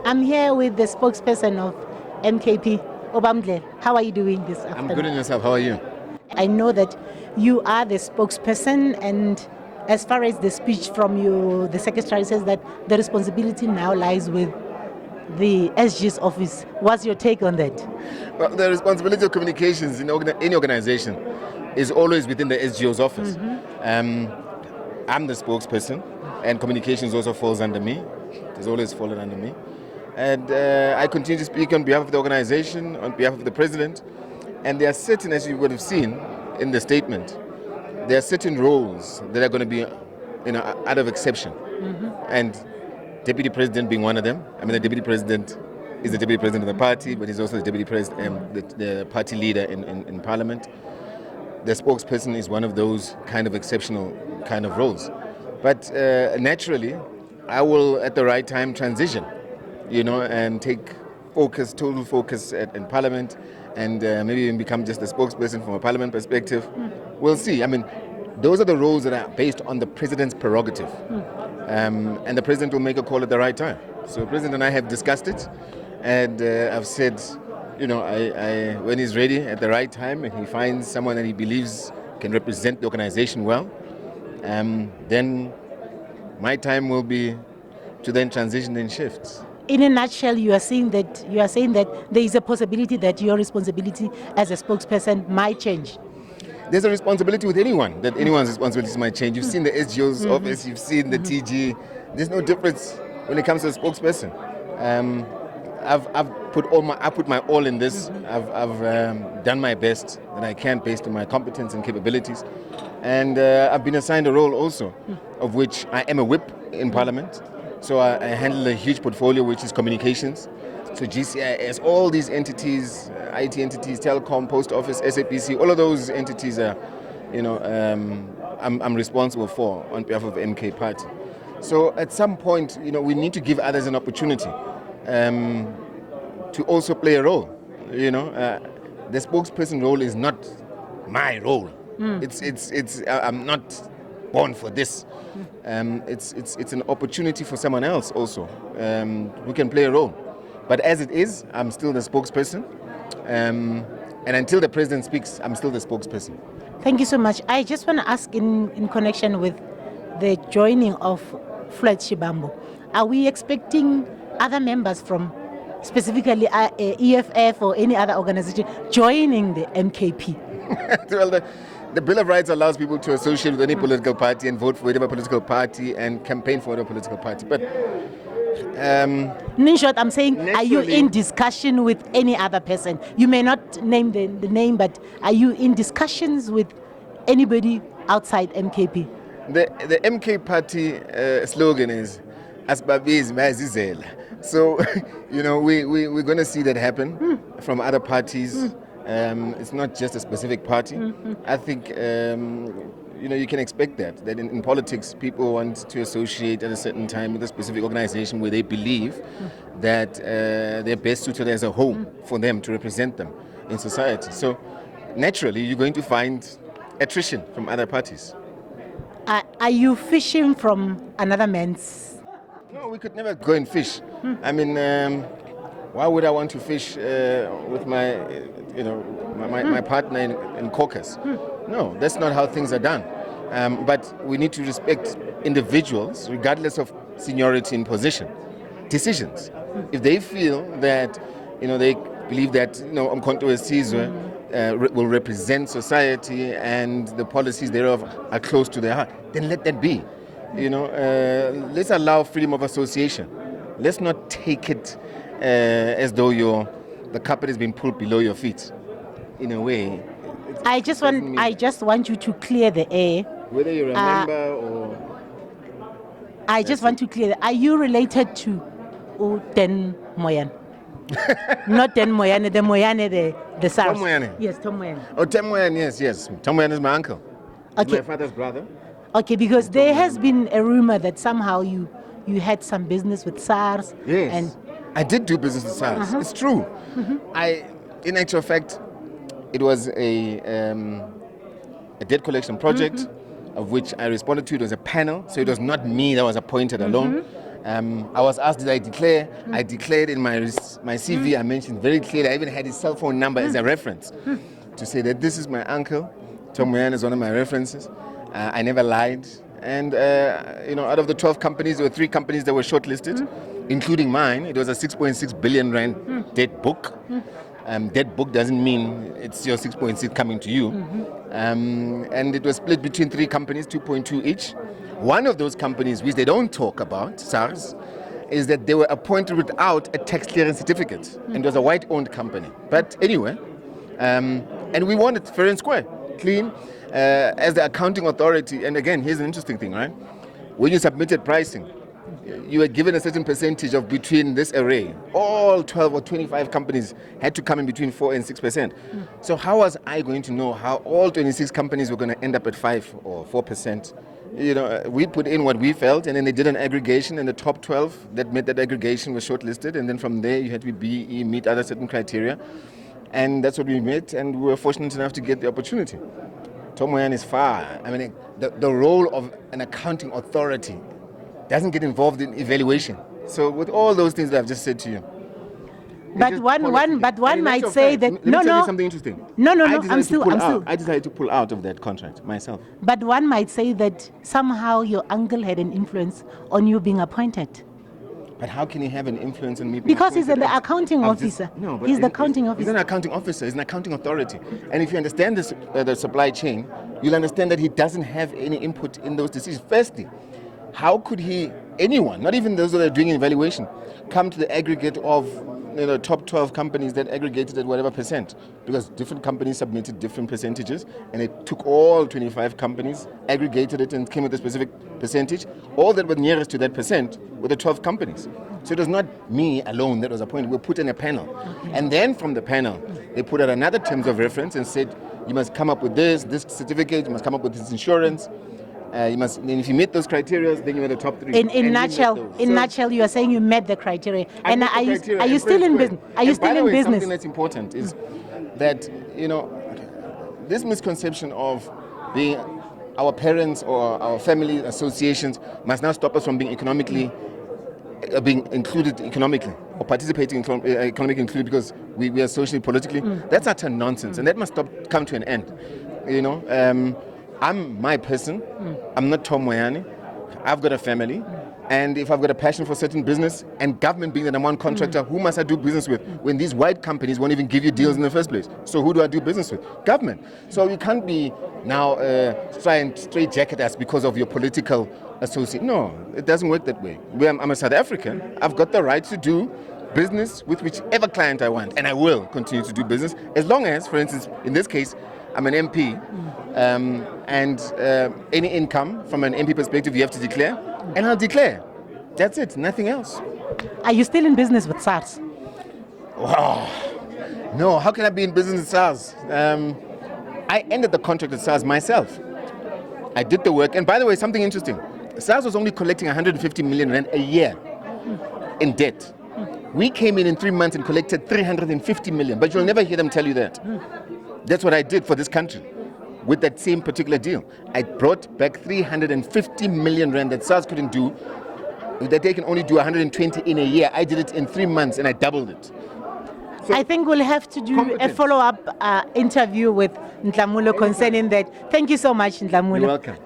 I'm here with the spokesperson of MKP, Nhlamulo. How are you doing this afternoon? I'm good in yourself. How are you? I know that you are the spokesperson, and as far as the speech from you, the secretary says that the responsibility now lies with the SG's office. What's your take on that? Well, the responsibility of communications in any organization is always within the SGO's office. I'm the spokesperson, and communications also falls under me. It has always fallen under me. And I continue to speak on behalf of the organization, on behalf of the president. And there are certain, as you would have seen in the statement, there are certain roles that are going to be, out of exception. And deputy president being one of them. I mean, the deputy president is the deputy president of the party, but he's also the deputy president, the party leader in parliament. The spokesperson is one of those kind of exceptional kind of roles. But naturally, I will at the right time transition, and take total focus in parliament, and maybe even become just a spokesperson from a parliament perspective. We'll see. I mean, those are the roles that are based on the president's prerogative. And the president will make a call at the right time. So the president and I have discussed it, and I've said, when he's ready at the right time and he finds someone that he believes can represent the organization well, then my time will be to then transition and shift. In a nutshell, you are saying that there is a possibility that your responsibility as a spokesperson might change. There's a responsibility with anyone, that anyone's responsibilities might change. You've seen the SGO's office, you've seen the TG. There's no difference when it comes to a spokesperson. I've put my all in this. I've done my best that I can based on my competence and capabilities. And I've been assigned a role also, of which I am a whip in Parliament. So I handle a huge portfolio, which is communications. So GCIS, all these entities, IT entities, telecom, post office, SAPC, all of those entities are, I'm responsible for on behalf of the MK party. So at some point, we need to give others an opportunity to also play a role. The spokesperson role is not my role. It's I'm not born for this. It's an opportunity for someone else also who can play a role. But as it is, I'm still the spokesperson. And until the president speaks, I'm still the spokesperson. Thank you so much. I just want to ask in connection with the joining of Floyd Shivambu, are we expecting other members from specifically EFF or any other organization joining the MKP? Well, the Bill of Rights allows people to associate with any political party and vote for whatever political party and campaign for whatever political party. But in short, I'm saying, are you in discussion with any other person? You may not name the name, but are you in discussions with anybody outside MKP? The MK party slogan is "Asbabiz mazizela." So, we're going to see that happen from other parties. It's not just a specific party. I think you can expect that in politics, people want to associate at a certain time with a specific organization where they believe that they're best suited as a whole for them to represent them in society. So naturally, you're going to find attrition from other parties. Are you fishing from another man's? No, we could never go and fish. I mean, why would I want to fish with my partner in caucus? No, that's not how things are done. But we need to respect individuals, regardless of seniority in position, decisions. If they feel that, they believe that, Umkhonto weSizwe will represent society and the policies thereof are close to their heart, then let that be. Let's allow freedom of association. Let's not take it as though the carpet has been pulled below your feet. In a way, I just want you to clear the air. Whether you're a member or... I just want to clear the... Are you related to Den Moyane? Not Den Moyane, the Moyane, the SARS. Tom Moyane? Yes, Tom Moyane. Oh, Tom Moyane, yes. Tom Moyane is my uncle. Okay. My father's brother. Okay, because there has been a rumor that somehow you had some business with SARS. Yes. And I did do business with SARS. It's true. In actual fact, it was a debt collection project of which I responded to. It was a panel, so it was not me that was appointed alone. I was asked, did I declare? I declared in my CV. I mentioned very clearly. I even had his cell phone number as a reference to say that this is my uncle. Tom Moyane is one of my references. I never lied. And out of the 12 companies, there were 3 companies that were shortlisted, including mine. It was a 6.6 billion rand dead book. Dead book doesn't mean it's your 6.6 coming to you. And it was split between 3 companies, 2.2 each. One of those companies, which they don't talk about, SARS, is that they were appointed without a tax clearance certificate. And it was a white-owned company. But anyway, and we won it fair and square, clean, as the accounting authority. And again, here's an interesting thing, right? When you submitted pricing, you were given a certain percentage of between this array. All 12 or 25 companies had to come in between 4 and 6%. So how was I going to know how all 26 companies were going to end up at 5 or 4%? We put in what we felt, and then they did an aggregation, and the top 12 that met that aggregation were shortlisted, and then from there you had to be BE, meet other certain criteria. And that's what we met, and we were fortunate enough to get the opportunity. Tom Moyane is far. I mean, the role of an accounting authority doesn't get involved in evaluation. So with all those things that I've just said to you. But one might say that Let me tell you something interesting. No. I decided to pull out of that contract myself. But one might say that somehow your uncle had an influence on you being appointed. But how can he have an influence on me? Because he's an accounting officer. He's the accounting officer. He's an accounting officer. He's an accounting authority. And if you understand this, the supply chain, you'll understand that he doesn't have any input in those decisions. Firstly, how could anyone, not even those that are doing evaluation, come to the aggregate of top 12 companies that aggregated at whatever percent? Because different companies submitted different percentages, and they took all 25 companies, aggregated it, and came with a specific percentage. All that were nearest to that percent were the 12 companies. So it was not me alone that was appointed. We put in a panel. Okay. And then from the panel, they put out another terms of reference and said, you must come up with this certificate, you must come up with this insurance. And if you meet those criteria, then you are the top 3. In nutshell, you are saying you met the criteria. And are you still in business? Are you still in business? Something that's important is that this misconception of being our parents or our family associations must now stop us from being being included economically or participating economically included because we are socially politically. That's utter nonsense, and that must come to an end. I'm my person. I'm not Tom Moyane. I've got a family. And if I've got a passion for certain business, and government being the number one contractor, who must I do business with when these white companies won't even give you deals in the first place? So who do I do business with? Government. So you can't be now try and straitjacket us because of your political associate. No, it doesn't work that way. I'm a South African. I've got the right to do business with whichever client I want, and I will continue to do business as long as, for instance, in this case, I'm an MP, and any income from an MP perspective you have to declare, and I'll declare. That's it, nothing else. Are you still in business with SARS? Wow. No, how can I be in business with SARS? I ended the contract with SARS myself. I did the work, and by the way, something interesting. SARS was only collecting 150 million rand a year in debt. We came in 3 months and collected 350 million, but you'll never hear them tell you that. That's what I did for this country with that same particular deal. I brought back 350 million rand that SARS couldn't do, that they can only do 120 in a year. I did it in 3 months and I doubled it. So I think we'll have to do a follow-up interview with Nhlamulo concerning that. Thank you so much, Nhlamulo. You're welcome.